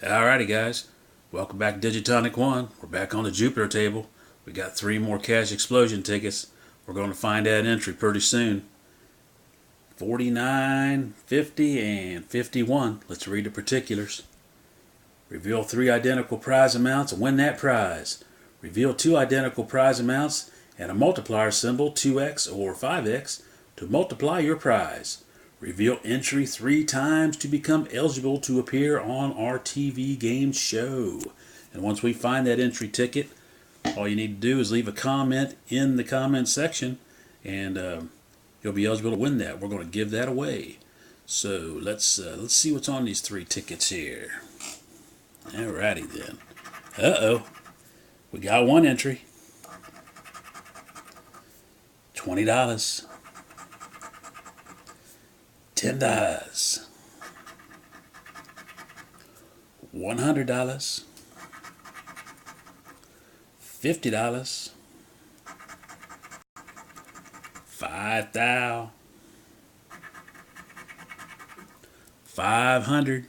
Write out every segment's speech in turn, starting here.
Alrighty guys, welcome back to Digitonic 1. We're back on the Jupiter table. We got 3 more Cash Explosion tickets. We're going to find that entry pretty soon. 49, 50, and 51. Let's read the particulars. Reveal 3 identical prize amounts and win that prize. Reveal 2 identical prize amounts and a multiplier symbol 2x or 5x to multiply your prize. Reveal entry 3 times to become eligible to appear on our TV game show. And once we find that entry ticket, all you need to do is leave a comment in the comment section and you'll be eligible to win that. We're going to give that away. So let's see what's on these 3 tickets here. Alrighty then. Uh-oh. We got 1 entry. $20. $10. $100. $50. $5,000. $500.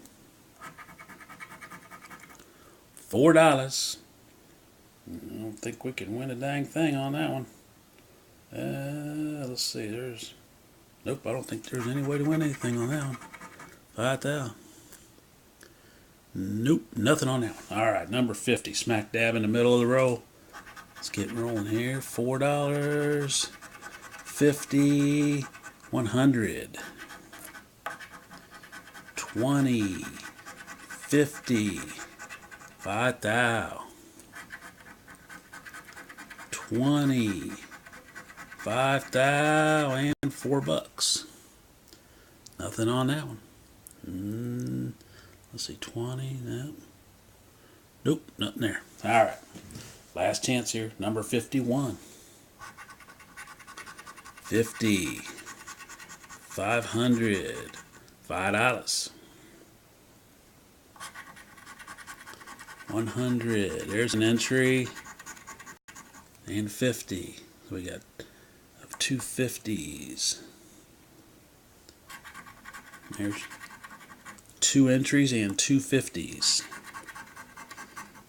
$4. I don't think we can win a dang thing on that one. Let's see. Nope, I don't think there's any way to win anything on that one. 5,000. Nope, nothing on that one. All right, number 50, smack dab in the middle of the row. Let's get rolling here. $4, 50, 100, 20, 50, 5,000, 20, 5,000 and $4. Nothing on that one. Let's see, 20. Nope, nothing there. All right, last chance here. Number 51. 50, 500, $5. 100. There's an entry. And 50. So we got 2 50s. There's 2 entries and 2 50s.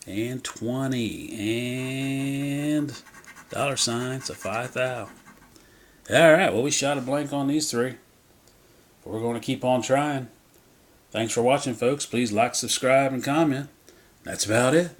And 20. And $, so 5,000. Alright, well we shot a blank on these 3. But we're going to keep on trying. Thanks for watching, folks. Please like, subscribe, and comment. That's about it.